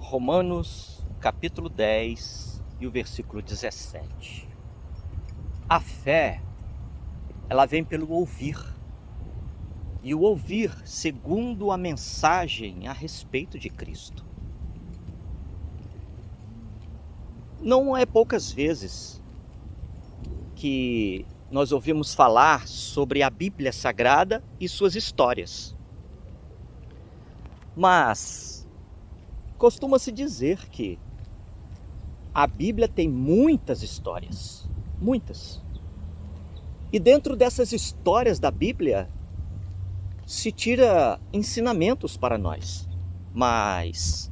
Romanos capítulo 10 e o versículo 17. A fé, ela vem pelo ouvir. E o ouvir segundo a mensagem a respeito de Cristo. Não é poucas vezes que nós ouvimos falar sobre a Bíblia Sagrada e suas histórias. Mas costuma-se dizer que a Bíblia tem muitas histórias, muitas. E dentro dessas histórias da Bíblia se tira ensinamentos para nós. Mas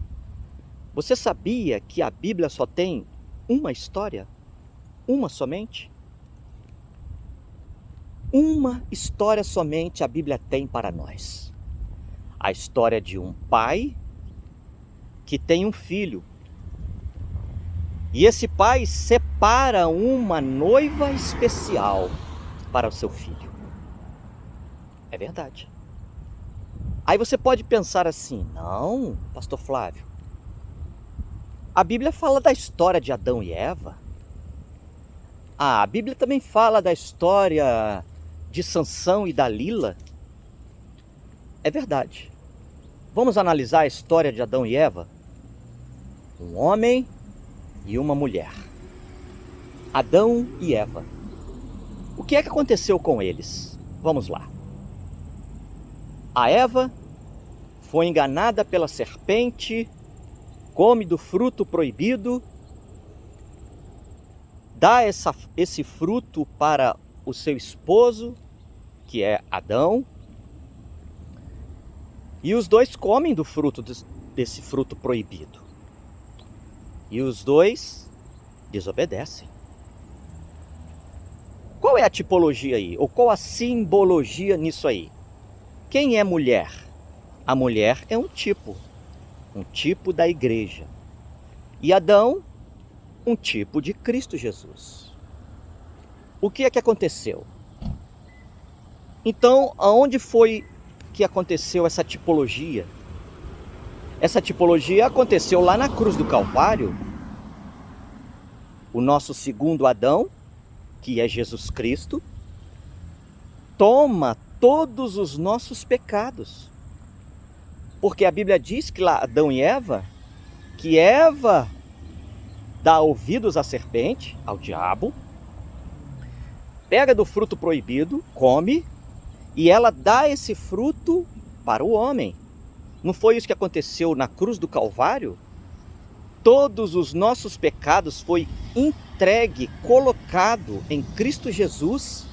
você sabia que a Bíblia só tem uma história? Uma somente? Uma história somente a Bíblia tem para nós. A história de um pai que tem um filho. E esse pai separa uma noiva especial para o seu filho. É verdade. Aí você pode pensar assim: não, pastor Flávio, a Bíblia fala da história de Adão e Eva. A Bíblia também fala da história de Sansão e Dalila. É verdade. Vamos analisar a história de Adão e Eva? Um homem e uma mulher. Adão e Eva. O que é que aconteceu com eles? Vamos lá. A Eva foi enganada pela serpente, come do fruto proibido, dá esse fruto para o seu esposo, que é Adão, e os dois comem do fruto desse fruto proibido. E os dois desobedecem. Qual é a tipologia aí? Ou qual a simbologia nisso aí? Quem é mulher? A mulher é um tipo da igreja. E Adão, um tipo de Cristo Jesus. O que é que aconteceu? Então, aonde foi que aconteceu essa tipologia? Essa tipologia aconteceu lá na cruz do Calvário. O nosso segundo Adão, que é Jesus Cristo, toma todos os nossos pecados. Porque a Bíblia diz que lá Adão e Eva, que Eva dá ouvidos à serpente, ao diabo, pega do fruto proibido, come, e ela dá esse fruto para o homem. Não foi isso que aconteceu na cruz do Calvário? Todos os nossos pecados foi entregue, colocado em Cristo Jesus,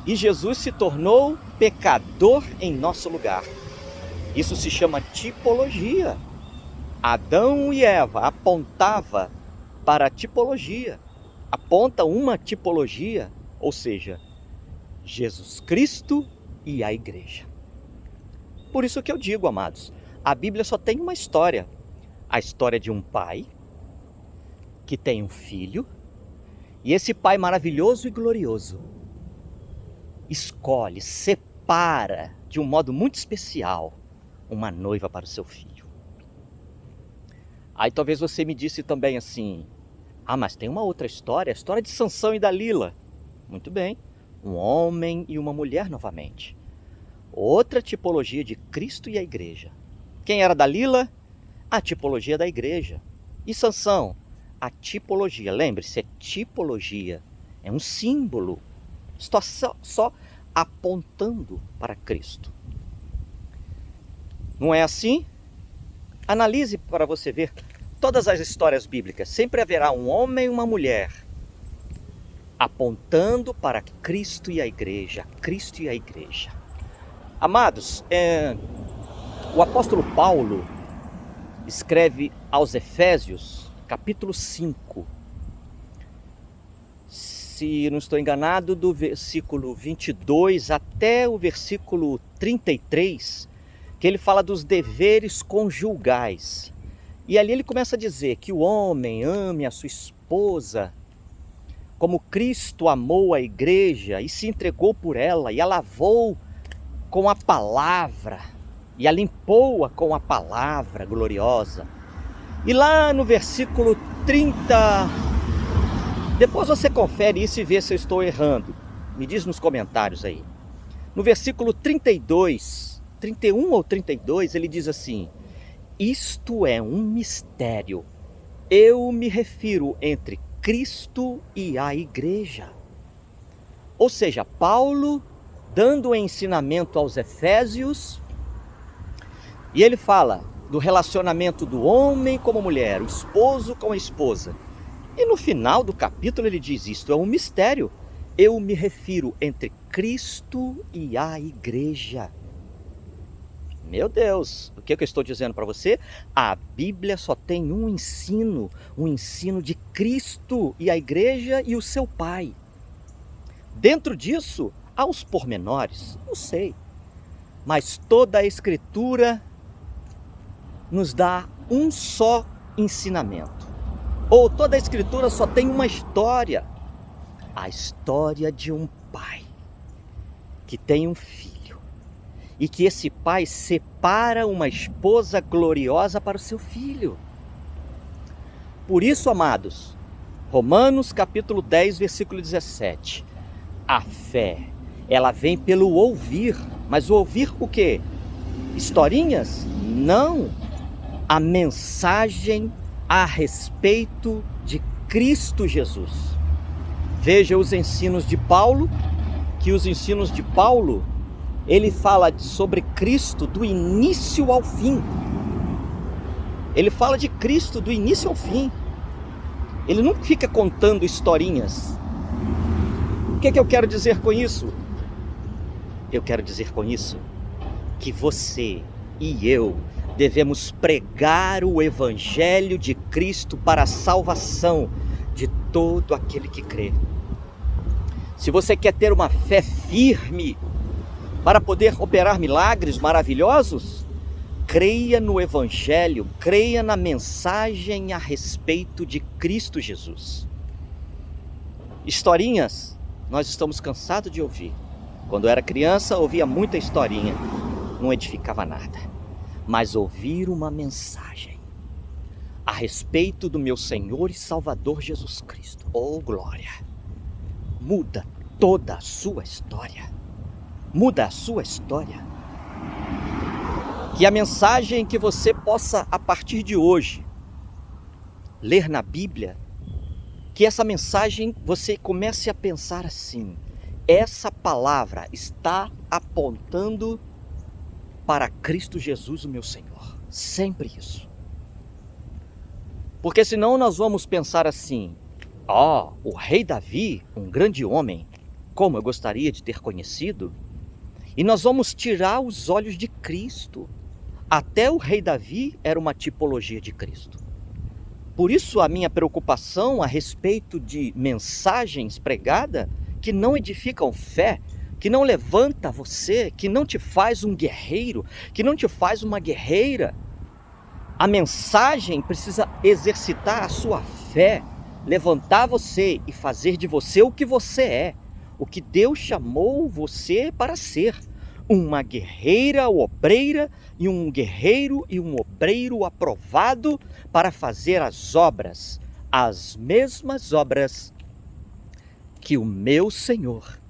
e Jesus se tornou pecador em nosso lugar. Isso se chama tipologia. Adão e Eva apontava para a tipologia. Aponta uma tipologia, ou seja, Jesus Cristo e a igreja. Por isso que eu digo, amados, a Bíblia só tem uma história. A história de um pai que tem um filho, e esse pai maravilhoso e glorioso escolhe, separa de um modo muito especial uma noiva para o seu filho. Aí talvez você me disse também assim: ah, mas tem uma outra história, a história de Sansão e Dalila. Muito bem, um homem e uma mulher novamente. Outra tipologia de Cristo e a igreja. Quem era Dalila? A tipologia da igreja. E Sansão? A tipologia. Lembre-se, é tipologia. É um símbolo. Estou só apontando para Cristo. Não é assim? Analise para você ver todas as histórias bíblicas. Sempre haverá um homem e uma mulher apontando para Cristo e a igreja. Cristo e a igreja. Amados, o apóstolo Paulo escreve aos Efésios, capítulo 5. Se não estou enganado, do versículo 22 até o versículo 33, que ele fala dos deveres conjugais. E ali ele começa a dizer que o homem ame a sua esposa como Cristo amou a igreja e se entregou por ela e a lavou com a palavra e a limpou-a com a palavra gloriosa. E lá no versículo 30, depois você confere isso e vê se eu estou errando. Me diz nos comentários aí. No versículo 32, 31 ou 32, ele diz assim: isto é um mistério. Eu me refiro entre Cristo e a igreja. Ou seja, Paulo dando o ensinamento aos Efésios, e ele fala do relacionamento do homem com a mulher, o esposo com a esposa. E no final do capítulo ele diz: isto é um mistério. Eu me refiro entre Cristo e a igreja. Meu Deus, o que eu estou dizendo para você? A Bíblia só tem um ensino de Cristo e a igreja e o seu Pai. Dentro disso, há os pormenores, eu sei, mas toda a Escritura nos dá um só ensinamento. Ou toda a Escritura só tem uma história, a história de um pai que tem um filho. E que esse pai separa uma esposa gloriosa para o seu filho. Por isso, amados, Romanos capítulo 10, versículo 17. A fé, ela vem pelo ouvir. Mas ouvir o quê? Historinhas? Não. A mensagem a respeito de Cristo Jesus. Veja os ensinos de Paulo, que os ensinos de Paulo, ele fala sobre Cristo do início ao fim. Ele fala de Cristo do início ao fim. Ele não fica contando historinhas. O que eu quero dizer com isso? Eu quero dizer com isso que você e eu devemos pregar o Evangelho de Cristo para a salvação de todo aquele que crê. Se você quer ter uma fé firme para poder operar milagres maravilhosos, creia no Evangelho, creia na mensagem a respeito de Cristo Jesus. Historinhas, nós estamos cansados de ouvir. Quando eu era criança, ouvia muita historinha, não edificava nada. Mas ouvir uma mensagem a respeito do meu Senhor e Salvador Jesus Cristo, oh glória, muda toda a sua história. Muda a sua história. Que a mensagem que você possa, a partir de hoje, ler na Bíblia, que essa mensagem você comece a pensar assim: essa palavra está apontando para Cristo Jesus, o meu Senhor. Sempre isso. Porque senão nós vamos pensar assim: o rei Davi, um grande homem, como eu gostaria de ter conhecido. E nós vamos tirar os olhos de Cristo. Até o rei Davi era uma tipologia de Cristo. Por isso a minha preocupação a respeito de mensagens pregadas que não edificam fé, que não levanta você, que não te faz um guerreiro, que não te faz uma guerreira. A mensagem precisa exercitar a sua fé, levantar você e fazer de você o que você é. O que Deus chamou você para ser, uma guerreira obreira e um guerreiro e um obreiro aprovado para fazer as mesmas obras que o meu Senhor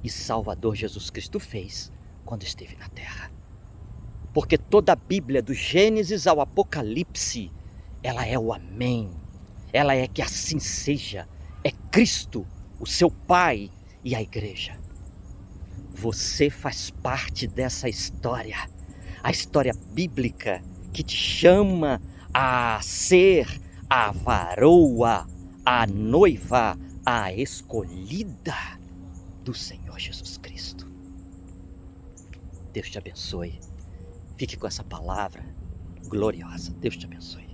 e Salvador Jesus Cristo fez quando esteve na terra. Porque toda a Bíblia, do Gênesis ao Apocalipse, ela é o amém, ela é que assim seja, é Cristo, o seu Pai, e a igreja. Você faz parte dessa história, a história bíblica que te chama a ser a varoa, a noiva, a escolhida do Senhor Jesus Cristo. Deus te abençoe. Fique com essa palavra gloriosa. Deus te abençoe.